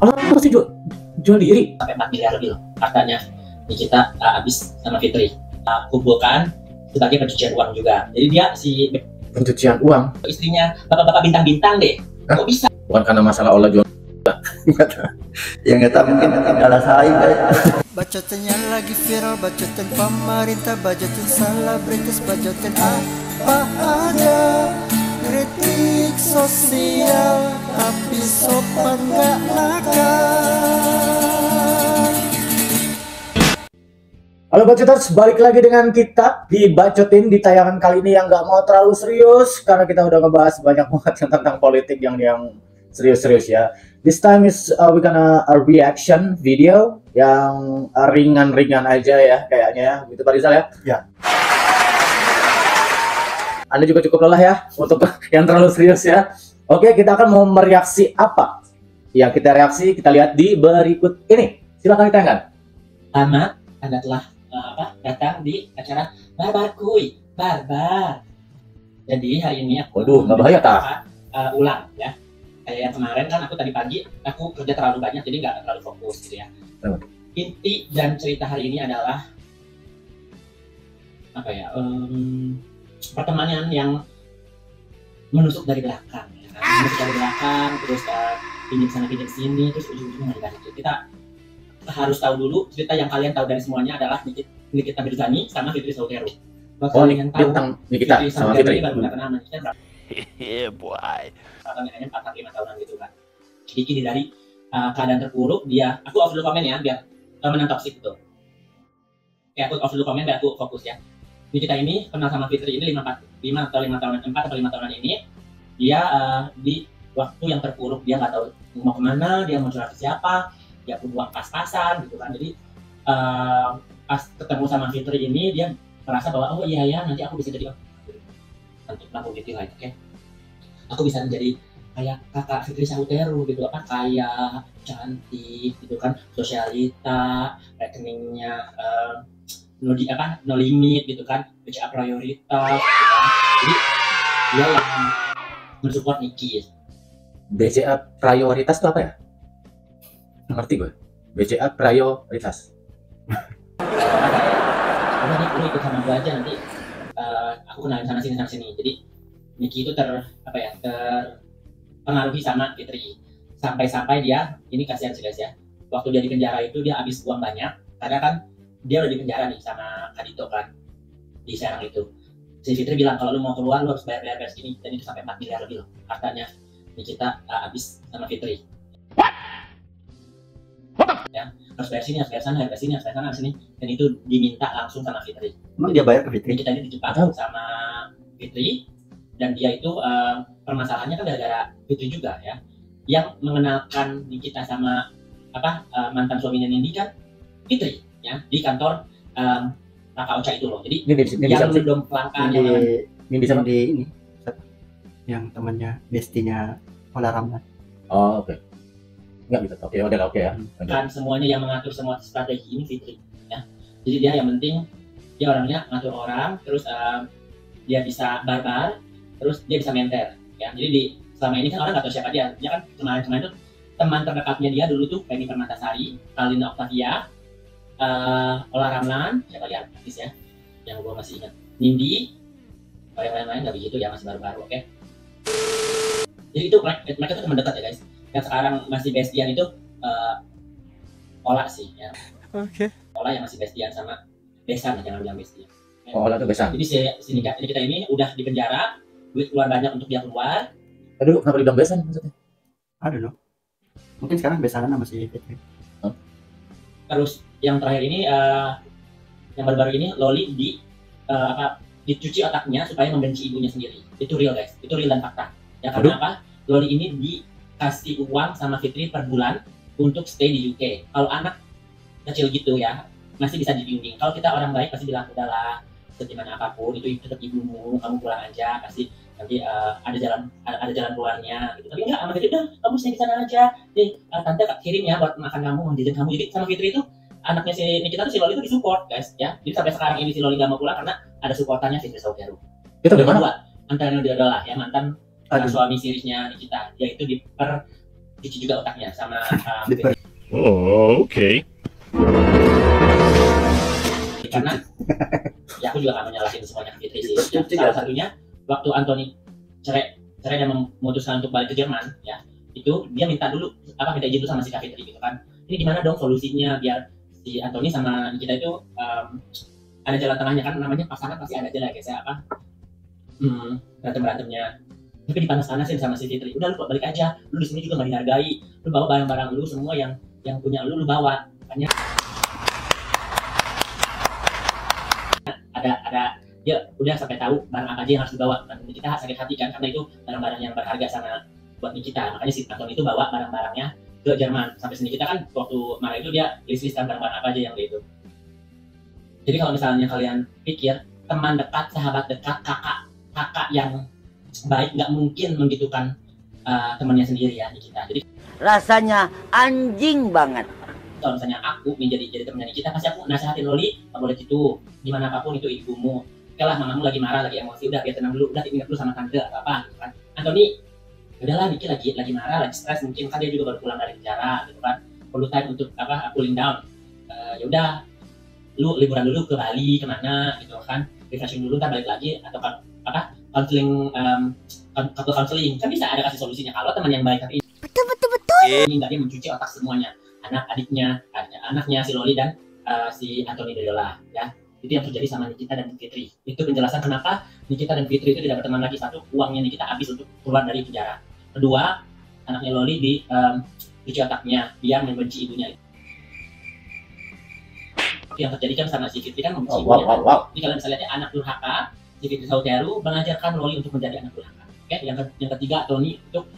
Oh, masih jual diri? Sampai 4 miliar lebih loh hartanya Nikita habis sama Fitri. Kumpulkan sebagai pencucian uang juga. Jadi dia si Pencucian uang? istrinya bapak-bapak bintang-bintang deh. Kok bisa? Bukan karena masalah Allah jual. Ya nggak tahu, mungkin kalah saing kali. Bacotannya lagi viral, bacotan pemerintah, bacotan selebritis, bacotan apa ada. Kritik sosial tapi sopan gak nakal. Halo Bacoters, balik lagi dengan kita di Bacotin di tayangan kali ini yang nggak mau terlalu serius karena kita udah ngebahas banyak banget tentang politik yang serius-serius ya. This time is we gonna a reaction video yang ringan-ringan aja ya kayaknya ya, gitu Pak Rizal ya? Ya. Anda juga cukup lelah ya untuk yang terlalu serius ya. Oke, kita akan mau mereaksi apa? Yang kita reaksi kita lihat di berikut ini. Silakan ditayangkan. Selamat, Anda telah datang di acara Barbar Kuy, Barbar. Jadi hari ini aku Waduh, nggak bahaya tak? Ulang ya. Kayak yang kemarin kan aku tadi pagi aku kerja terlalu banyak jadi nggak terlalu fokus gitu ya. Inti dan cerita hari ini adalah apa ya? Pertemanan yang menusuk dari belakang, ya kan? Menusuk dari belakang, terus pinjam sana pinjam sini, terus ujung-ujungnya nggak lanjut. Kita harus tahu dulu cerita yang kalian tahu dari semuanya adalah Nikita Mirzani sama Fitri Sautero. Oh, kalian tahu tentang Nikita sama Fitri. ini baru kenal Nikita berapa? boy. Atau hanya 4-5 tahunan gitu kan. Jadi dari keadaan terpuruk dia, aku off dulu komen ya biar menang toxic itu. Ya aku off dulu komen biar aku fokus ya. Nikita ini kenal sama Fitri ini 4 atau 5 tahunan ini dia di waktu yang terpuruk, dia nggak tahu mau kemana, dia mau curhat ke siapa, dia pun uang pas-pasan gitu kan. Jadi pas ketemu sama Fitri ini dia merasa bahwa oh iya ya nanti aku bisa jadi nanti lampu gitu lah, oke. Aku bisa menjadi kayak kakak Fitri Sautero gitu, apa kaya, cantik gitu kan, sosialita, rekeningnya no limit gitu kan, BCA prioritas gitu kan. Jadi dia yang mensupport Niki. BCA prioritas itu apa ya? Ngerti gue. BCA prioritas. Nanti lu ikut sama gue aja nanti aku kenalin sana sini. Jadi Niki itu terpengaruhi sama Fitri sampai dia ini kasihan sih guys ya. Waktu dia di penjara itu dia habis uang banyak karena kan dia udah di penjara nih sama Kadito kan di Serang itu. Si Fitri bilang kalau lu mau keluar lu harus bayar segini, dan itu sampai 4 miliar lebih loh hartanya Nikita habis sama Fitri. Ya, harus bayar sini, harus bayar sana, harus bayar sini, dan itu diminta langsung sama Fitri. Emang dia bayar ke Fitri? Nikita ini dijebak sama Fitri, dan dia itu permasalahannya kan gara-gara Fitri juga ya, yang mengenalkan Nikita sama mantan suaminya Nindi kan Fitri ya, di kantor Kakak Ocha itu loh. Jadi yang belum pelangkan ini yang temannya bestinya Ola Ramlan. Oh, oke. Enggak gitu. Oke ya. Kan semuanya yang mengatur semua strategi ini Fitri ya. Jadi dia yang penting dia orangnya ngatur orang, terus dia bisa barbar, terus dia bisa menter ya. Jadi selama ini kan orang nggak tahu siapa dia kan. Kemarin itu teman terdekatnya dia dulu tuh Penny Permatasari, Kalina Octavia, Ola Ramlan, siapa lihat artis ya yang gue masih ingat, Nindi, yang lain nggak begitu ya, masih baru-baru. Oke. Jadi itu mereka tuh teman dekat ya guys. Yang sekarang masih bestian itu Ola sih ya. Oke. Ola yang masih bestian sama Besan, jangan bilang bestian. Oh, Ola tuh Besan. Jadi si Nikita ini udah di penjara, duit keluar banyak untuk dia keluar. Aduh, kenapa dibilang Besan maksudnya? Aduh loh. Mungkin sekarang besanan sama si Fitri. Terus yang terakhir ini yang baru-baru ini Loli dicuci otaknya supaya membenci ibunya sendiri. Itu real guys, itu real dan fakta. Ya karena apa? Loli ini dikasih uang sama Fitri per bulan untuk stay di UK. Kalau anak kecil gitu ya masih bisa dibimbing. Kalau kita orang baik pasti bilang udahlah, segimana apapun itu tetap ibumu, kamu pulang aja, pasti nanti ada jalan keluarnya gitu. Tapi enggak, sama Fitri udah kamu stay di sana aja. Tante kirim ya buat makan kamu, jajan kamu. Jadi sama Fitri itu anaknya si Nikita tuh si Loli itu disupport guys ya. Jadi sampai sekarang ini si Loli gak mau pulang karena ada supportannya Fitri Sautero. Itu dari mana? Antara dia adalah ya mantan suami sirinya Nikita, dia itu cuci juga otaknya sama Oh, oke. karena ya aku juga gak mau nyalahin semuanya ke Fitri sih. Ya, salah satunya waktu Anthony cerai dan memutuskan untuk balik ke Jerman, ya itu dia minta izin dulu sama si Kak Fitri gitu kan. Ini gimana dong solusinya biar si Anthony sama kita itu ada jalan tengahnya, kan namanya pasangan pasti ada aja lah guys ya, berantemnya. Tapi dipanas-panasin sama si Fitri, udah lu balik aja, lu di sini juga gak dihargai, lu bawa barang-barang lu semua yang punya lu bawa. Makanya ada ya udah sampai tahu barang apa aja yang harus dibawa. Dan kita sakit hati kan karena itu barang-barang yang berharga sama buat kita. Makanya si Anthony itu bawa barang-barangnya ke Jerman. Sampai sini kita kan waktu marah itu dia list-listan barang-barang apa aja yang itu. Jadi kalau misalnya kalian pikir teman dekat, sahabat dekat, kakak yang baik nggak mungkin menggitukan temannya sendiri ya di kita. Jadi rasanya anjing banget. kalau misalnya aku menjadi temannya kita, pasti aku nasihatin Loli, nggak boleh gitu, gimana apapun itu ibumu. Oke lah, mamamu lagi marah, lagi emosi, udah biar tenang dulu, udah ingat dulu sama tante atau apa gitu kan. Anthony, udahlah Niki lagi marah, lagi stres, mungkin kan dia juga baru pulang dari penjara gitu kan, perlu time untuk cooling down. Ya udah, lu liburan dulu ke Bali kemana gitu kan, refreshing dulu, ntar balik lagi atau counseling, couple counseling kan bisa ada kasih solusinya kalau teman yang baik tapi ini nggak dia mencuci otak semuanya, anaknya si Loli dan si Anthony Doyola ya. Itu yang terjadi sama Nikita dan Fitri. Itu penjelasan kenapa Nikita dan Fitri itu tidak berteman lagi. Satu, uangnya Nikita habis untuk keluar dari penjara. Kedua, anaknya Loli cuci otaknya biar membenci ibunya. Itu yang terjadi kan sama si Fitri kan membenci ibunya. Jadi kalian bisa lihat ya, anak durhaka, si Fitri Sauteru mengajarkan Loli untuk menjadi anak durhaka. Oke, yang ketiga Tony untuk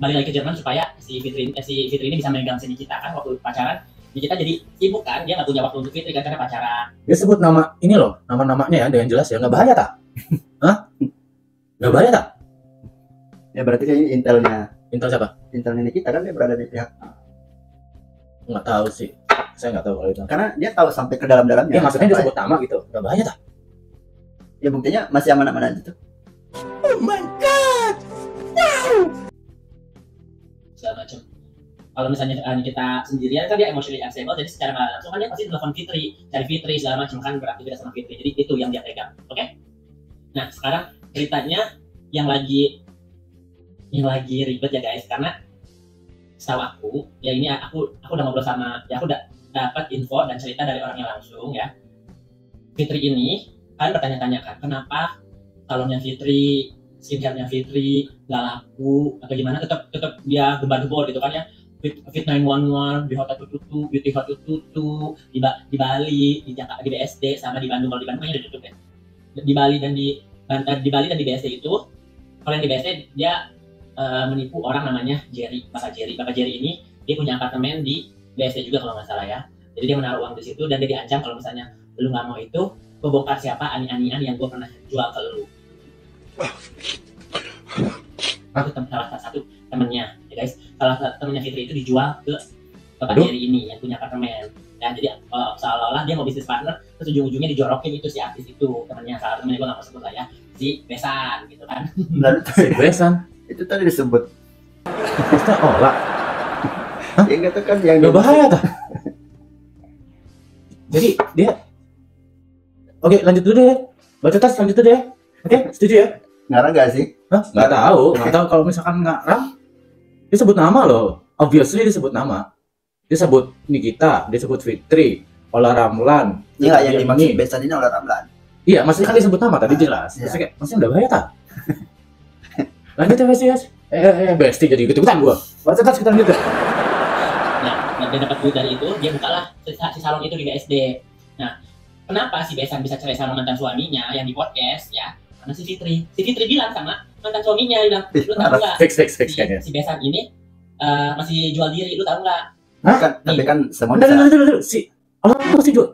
balik lagi ke Jerman supaya si Fitri ini bisa megang si Nikita kan waktu pacaran. Nikita jadi sibuk kan, dia nggak punya waktu untuk Fitri kan karena pacaran. Dia sebut nama ini loh, nama-namanya ya dengan jelas ya, nggak bahaya tak? Hah? Nggak bahaya tak? Ya berarti kayak ini intelnya. Intel siapa? Intelnya Nikita kan dia berada di pihak. Nggak tahu sih, saya nggak tahu kalau itu. Karena dia tahu sampai ke dalam-dalamnya. Ya maksudnya dia sebut nama gitu, nggak bahaya tak? Ya buktinya masih aman-aman aja tuh. Oh my god! Wow! Segala macam. Kalau misalnya kita sendirian kan dia emotionally unstable, jadi secara nggak langsung kan dia pasti telepon Fitri, cari Fitri segala macam kan, beraktivitas sama Fitri. Jadi itu yang dia pegang, oke? Nah sekarang ceritanya yang lagi ribet ya guys, karena setahu aku ya ini aku udah ngobrol sama, ya aku udah dapat info dan cerita dari orangnya langsung ya. Fitri ini kalian bertanya-tanya kan, kenapa salonnya Fitri, skincare-nya Fitri nggak laku atau gimana, tetap dia gembar-gembor gitu kan ya. Fit 911 di Hotel Tutu, Beauty Hotel Tutu, di Bali, di Jakarta, di BSD, sama di Bandung. Kalau di Bandung kayaknya udah tutup ya. Di Bali dan di BSD itu, kalau yang di BSD dia menipu orang namanya Jerry, Bapak Jerry ini dia punya apartemen di BSD juga kalau nggak salah ya. Jadi dia menaruh uang di situ dan dia diancam kalau misalnya lu nggak mau itu, gue bongkar siapa ani-anian yang gue pernah jual ke lu. Itu salah satu temennya ya guys, salah satu temennya Fitri itu dijual ke Bapak Jerry ini yang punya apartemen ya. Jadi seolah-olah dia mau bisnis partner, terus ujung-ujungnya dijorokin itu si artis itu temennya, salah temennya gue nggak mau sebut lah ya, si Besan gitu kan. Lalu Si Besan itu tadi disebut. kita olah. Ya nggak tahu kan yang Nggak bahaya tak? Jadi dia oke, lanjut dulu deh. Baca tas lanjut dulu deh. Oke, setuju ya? ngarang nggak sih? Hah? Nggak tahu kalau misalkan ngarang. Dia sebut nama loh. Obviously dia sebut nama. Dia sebut Nikita, dia sebut Fitri, Ola Ramlan. Iya yang dimaksud ini. Besan ini oleh Ramlan. Iya, maksudnya kan dia sebut nama tadi jelas. Iya. Maksudnya kayak, maksudnya udah bahaya tak? Lanjut ya Besti ya. Besti jadi ikut-ikutan gua. Baca tas kita lanjut. Nah, dia dapat duit dari itu, dia bukalah si salon itu di BSD. Nah, kenapa si Besan bisa cerai sama mantan suaminya yang di podcast ya? Karena si Fitri bilang sama mantan suaminya, bilang, lu tahu nggak? Fix kayaknya. Si Besan ini masih jual diri, lu tahu nggak? Hah? Kan, tapi kan semua Udah, si Allah masih jual.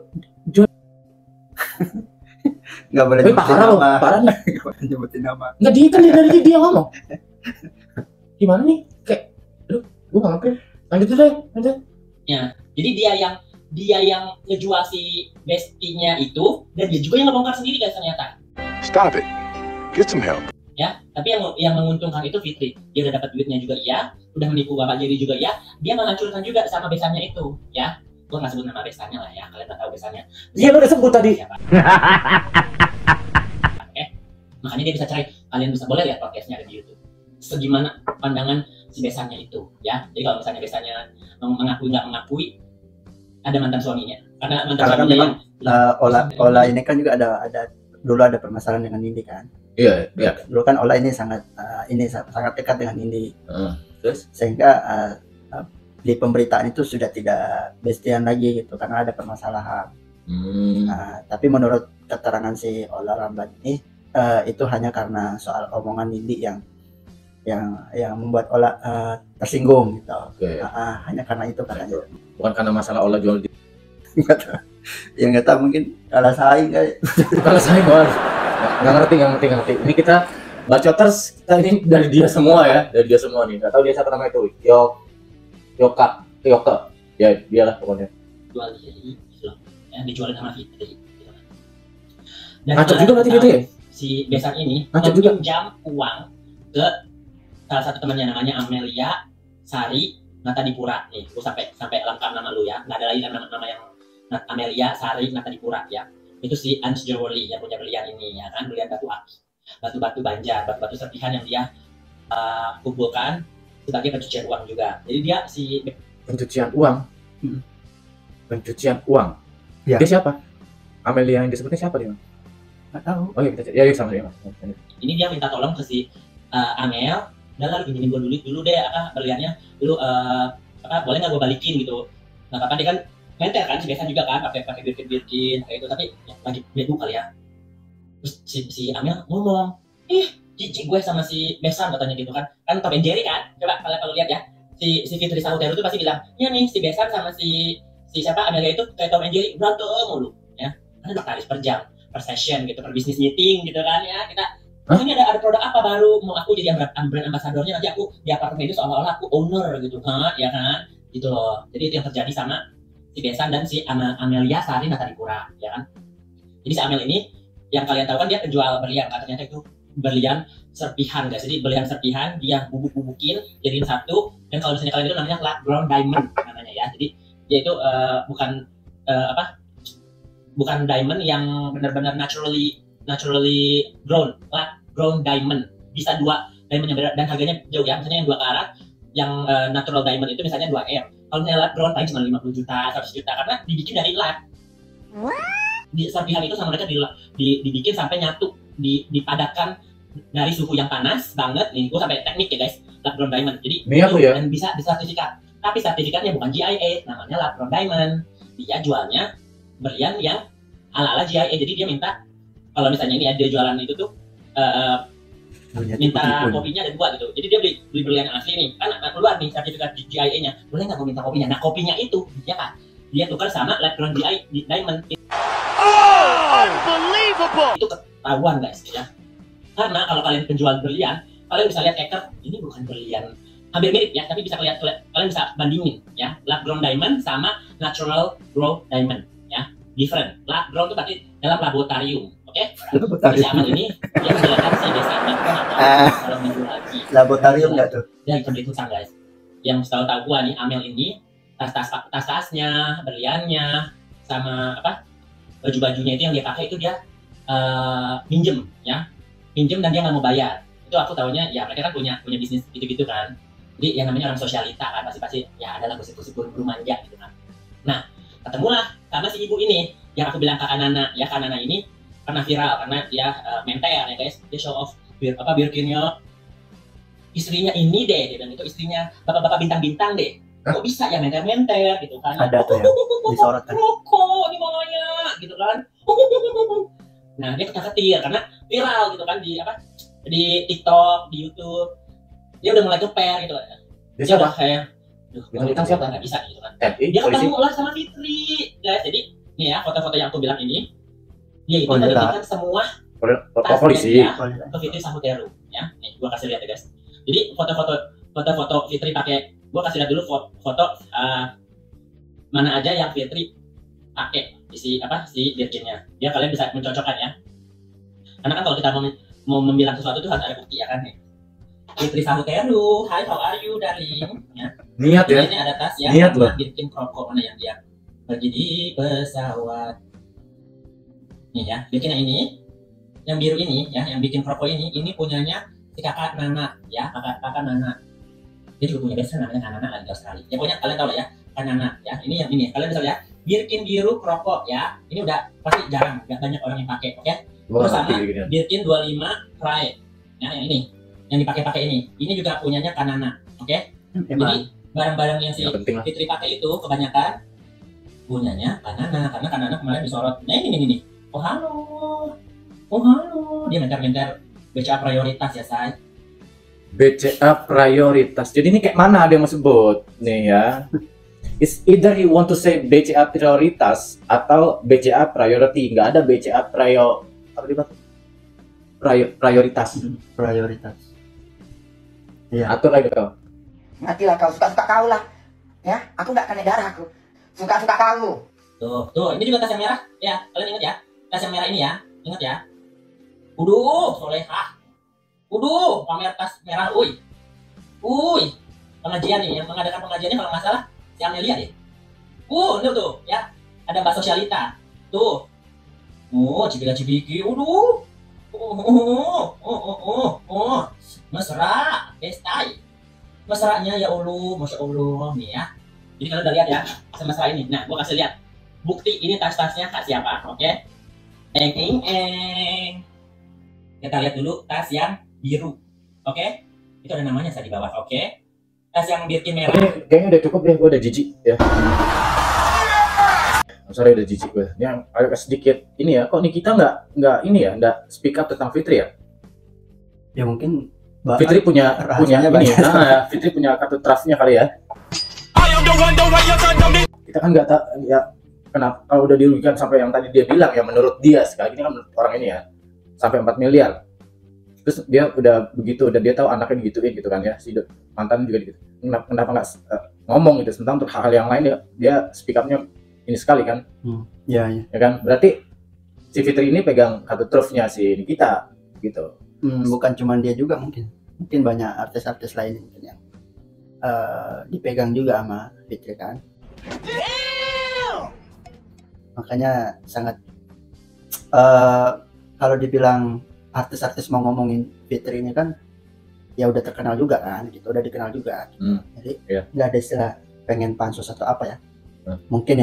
nggak boleh Tapi parah loh, parah nih. Nggak boleh nyebutin nama. Nggak dari dia ngomong. Gimana nih? Kayak, aduh, gua nggak ngerti. Lanjut deh. Ya, jadi dia yang ngejual si bestinya itu, dan dia juga yang ngebongkar sendiri guys ternyata. Stop it. Get some help. ya. Tapi yang menguntungkan itu Fitri. Dia udah dapat duitnya juga iya, udah menipu Bapak Jerry juga iya. Dia menghancurkan juga sama besannya itu, ya. Gue nggak sebut nama besannya lah ya, kalian nggak tahu besannya. Iya, lu udah sebut tadi. Siapa? Makanya dia bisa cerai. Kalian bisa boleh lihat podcastnya ada di YouTube. Segimana pandangan si besannya itu, ya. Jadi kalau misalnya besannya mengakui nggak mengakui, ada mantan suaminya. Karena mantan Karena kan suaminya memang Ola ini kan juga ada dulu ada permasalahan dengan Nindi kan. Iya, iya. Dulu kan Ola ini sangat dekat dengan Nindi. Terus Sehingga di pemberitaan itu sudah tidak bestian lagi gitu karena ada permasalahan. Tapi menurut keterangan si Ola Ramlan ini itu hanya karena soal omongan Nindi yang membuat Ola tersinggung gitu. Oke. Hanya karena itu katanya. Bukan karena masalah Ola jual di Ya nggak tahu, mungkin kalah saing kayak. kalau saya nggak ngerti. Ini kita bacoters, kita ini dari dia semua ya, dari dia semua nih. Nggak tahu dia siapa namanya itu, Yoka, ya dia lah pokoknya. jual diri gitu loh, ya, dijualin sama Fitri gitu kan. Dan Ngacok juga berarti gitu ya? Si besan ini Ngacok juga? meminjam uang ke salah satu temannya namanya Amelia Sari Natadipura. Nih, gue sampai lengkap nama lu ya, nggak ada lagi nama yang Amelia Sari Natadipura ya. Itu si Ans Jewelry yang punya berlian ini ya kan, berlian batu akik, batu-batu banjar, batu-batu serpihan yang dia kumpulkan sebagai pencucian uang juga. Jadi dia si Pencucian uang. Pencucian uang. Ya. Dia siapa? Amelia yang disebutnya siapa dia? Nggak tahu. Oh iya, kita cari. Ya, sama dia. ini dia minta tolong ke si Amel, udah lah pinjemin gue dulu deh berliannya, dulu boleh nggak gue balikin gitu. Nggak apa-apa, dia kan menter kan, si Besan juga kan pakai birkin kayak itu, tapi ya, lagi bego kali ya. Terus si Amel ngomong, cici gue sama si Besan katanya gitu kan Tom and Jerry kan, coba kalau lihat ya, si Fitri Sahuteru tuh pasti bilang, ya nih si Besan sama si siapa Amelia itu kayak Tom and Jerry berantem mulu ya, kan baktaris per jam, per session gitu, per bisnis meeting gitu kan ya. Kita ini ada produk apa baru, mau aku jadi brand ambasadornya, nanti aku di apartemen itu seolah-olah aku owner gitu kan, ya kan gitu loh. Jadi itu yang terjadi sama si Besan dan si Amelia Sari Natadipura ya kan. Jadi si Amel ini yang kalian tahu kan dia penjual berlian kan, ternyata itu berlian serpihan guys. Jadi berlian serpihan dia bubuk-bubukin jadiin satu, dan kalau misalnya kalian itu namanya lab grown diamond namanya ya. Jadi dia itu bukan diamond yang benar-benar naturally grown, lab grown diamond. Bisa 2 diamond yang beda dan harganya jauh ya. Misalnya yang 2 karat yang natural diamond itu misalnya 2M. Kalau misalnya lab grown paling cuma 50 juta, 100 juta karena dibikin dari lab. Di serpihan itu sama mereka dibikin sampai nyatu, dipadatkan dari suhu yang panas banget. Nih, gue sampai teknik ya guys, lab grown diamond. Jadi Ini aku ya. dan bisa disertifikat. Tapi sertifikatnya bukan GIA, namanya lab grown diamond. Dia jualnya berlian yang ala-ala GIA. Jadi dia minta, kalau misalnya ini dia jualan itu tuh minta kopinya ada 2 gitu. Jadi dia beli berlian yang asli nih, kan keluar nih sertifikat GIA-nya. Boleh nggak gue minta kopinya? Nah kopinya itu, ya kan, dia tukar sama lab grown GIA diamond. Unbelievable! Itu ketahuan guys ya. Karena kalau kalian penjual berlian, kalian bisa lihat eker, ini bukan berlian, hampir mirip ya, tapi bisa kalian bisa bandingin ya, lab grown diamond sama natural grown diamond ya, different. Lab grown itu berarti dalam laboratorium, oke? Jadi Amal ini dia menjelaskan si Besannya kalau menjual lagi. Laboratorium nggak tuh? Dia ikut-ikutan guys. Yang setahu gua nih, Amel ini tas-tasnya, berliannya, sama baju-bajunya itu yang dia pakai itu dia minjem dan dia nggak mau bayar. Itu aku tahunya ya mereka kan punya bisnis gitu-gitu kan. Jadi yang namanya orang sosialita kan pasti ya adalah gosip-gosip guru manja gitu kan. Nah ketemulah sama si ibu ini yang aku bilang Kak Nana ya. Kak Nana ini pernah viral karena dia menter ya guys. Dia show off birkinnya istrinya ini deh, dia bilang itu istrinya bapak-bapak bintang-bintang deh. Kok bisa ya menter-menter gitu kan. Ada tuh yang disorot kan. Rokok ini mamanya gitu kan. Nah dia ketar-ketir karena viral gitu kan di TikTok, di YouTube. Dia udah mulai keper gitu kan. Dia siapa? Kayak Bintang siapa? Nggak bisa gitu kan. Polisi. Dia ketemu lah sama Fitri guys. Jadi nih ya foto-foto yang aku bilang ini, dia itu Oh, iya. menitipkan semua Polisi. ke Fitri Sahuteru ya. Nih gua kasih lihat ya guys. Jadi foto-foto Fitri pakai, gua kasih lihat dulu foto mana aja yang Fitri pakai si birkinnya. Dia kalian bisa mencocokkan ya. Karena kan kalau kita mau membilang sesuatu itu harus ada bukti ya kan nih. Fitri Sahuteru, hi how are you darling? Ya. Niat ya. Ini ada tas ya. Niat loh. Bikin rokok mana yang dia pergi di pesawat. Nih ya, bikin yang ini, yang biru ini ya, yang bikin rokok ini punyanya si kakak Nana ya, kakak Nana. Dia juga punya besan namanya Nana lagi di Australia. Ya pokoknya kalian tahu lah ya, kan Nana ya. Ini yang ini, kalian bisa lihat. Birkin biru rokok ya. Ini udah pasti jarang, nggak banyak orang yang pakai, oke? Terus sama Birkin 25 Pride. Ya, yang ini. Yang dipakai ini. Ini juga punyanya Kanana, oke? Jadi barang-barang yang si Fitri pakai itu kebanyakan punyanya Kanana, karena Kanana kemarin disorot. Nah ini. Oh halo, dia mencar BCA prioritas ya say. BCA prioritas. Jadi ini kayak mana ada yang mau sebut nih ya? It's either you want to say BCA prioritas atau BCA priority. Nggak ada BCA prioritas. Prioritas. Iya. Atur lagi kau. Matilah kau, suka-suka kau lah. Ya, aku nggak akan negara aku. Suka-suka kamu. Tuh, ini juga tas yang merah. Ya, kalian ingat ya? Tas yang merah ini ya, ingat ya? Solehah. Pamer tas merah, uy. Pengajian nih, yang mengadakan pengajiannya kalau nggak salah si Amelia deh. Ini tuh, ya. Ada Mbak Sosialita. Tuh. Cibiki. Mesra, pestai. Mesranya ya Allah, masya Allah nih ya. Jadi kalian udah lihat ya, semesra ini. Nah, gua kasih lihat bukti ini tas-tasnya kak siapa, oke? Kita lihat dulu tas yang biru, oke? Itu ada namanya saya di bawah, oke? Tas yang Birkin merah. Kayaknya udah cukup deh, gue udah jijik ya. Sorry udah jijik gue. Yang agak sedikit ini ya, kok Nikita nggak ini ya, nggak speak up tentang Fitri ya? Ya mungkin Fitri punya ini ya. Nah, Fitri punya kartu trustnya kali ya. Kita kan nggak tahu ya kenapa kalau udah dirugikan sampai yang tadi dia bilang ya, menurut dia sekali ini kan menurut orang ini ya sampai 4 miliar. Terus dia udah begitu, udah dia tahu anaknya digituin gitu kan ya, si mantan juga gitu. Kenapa nggak ngomong gitu tentang untuk hal-hal yang lain dia speak up-nya ini sekali kan? Ya kan, berarti si Fitri ini pegang kartu trustnya si Nikita gitu. Bukan cuma dia juga, mungkin banyak artis-artis lain mungkin yang dipegang juga sama Fitri kan. Makanya sangat kalau dibilang artis-artis mau ngomongin Fitri ini kan ya udah terkenal juga kan gitu, udah dikenal juga gitu. Jadi nggak ada istilah pengen pansus atau apa ya. Mungkin.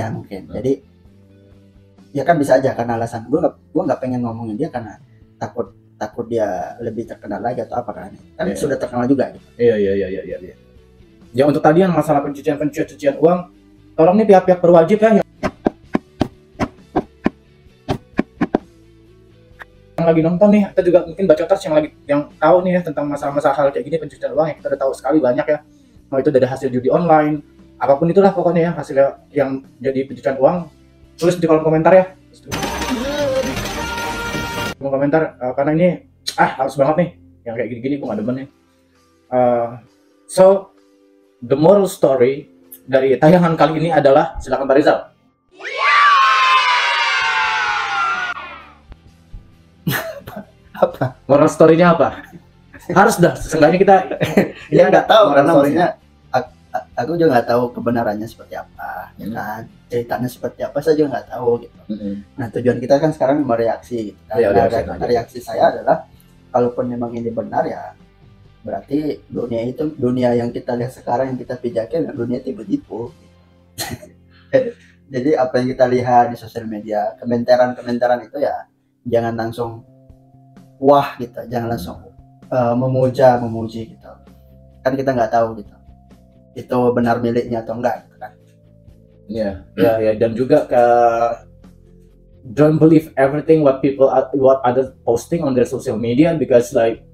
Jadi ya kan bisa aja karena alasan gue nggak pengen ngomongin dia karena takut dia lebih terkenal lagi atau apa kan sudah terkenal juga gitu. Iya. Ya untuk tadi yang masalah pencucian uang, tolong nih pihak-pihak berwajib ya yang lagi nonton nih, atau juga mungkin bacoters yang tahu nih ya tentang masalah-masalah hal kayak gini pencucian uang yang kita udah tahu sekali banyak ya. Mau itu dari hasil judi online, apapun itulah pokoknya ya hasilnya yang jadi pencucian uang, tulis di kolom komentar ya. Komentar karena ini harus banget nih yang kayak gini-gini gue gak demen nih. So the moral story dari tayangan kali ini adalah, silakan Pak Rizal. Apa moral story-nya apa? Harus dah, seenggaknya kita ya nggak tahu karena maksudnya aku juga nggak tahu kebenarannya seperti apa ya kan, ceritanya seperti apa saya juga nggak tahu gitu. Nah tujuan kita kan sekarang mereaksi gitu kan. Reaksi saya adalah kalaupun memang ini benar ya berarti dunia yang kita lihat sekarang, yang kita pijakin dunia tiba-tiba jadi apa yang kita lihat di sosial media, komentaran itu ya jangan langsung wah gitu, jangan langsung memuji gitu kan, kita nggak tahu gitu itu benar miliknya atau enggak gitu kan. Ya, dan juga don't believe everything what others posting on their social media, because like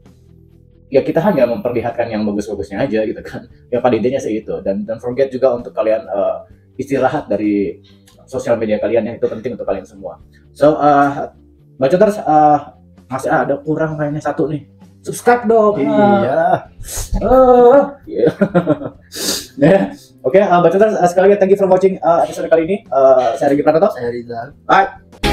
ya kita hanya memperlihatkan yang bagus-bagusnya aja gitu kan. Ya pada intinya sih itu, dan don't forget juga untuk kalian istirahat dari sosial media kalian, yang itu penting untuk kalian semua. So bacoters, masih ada kurang kayaknya satu nih, subscribe dong. Iya. Oke, bacoters, sekali lagi thank you for watching episode kali ini. Saya Rigi Pranoto. Saya Rizal. Bye.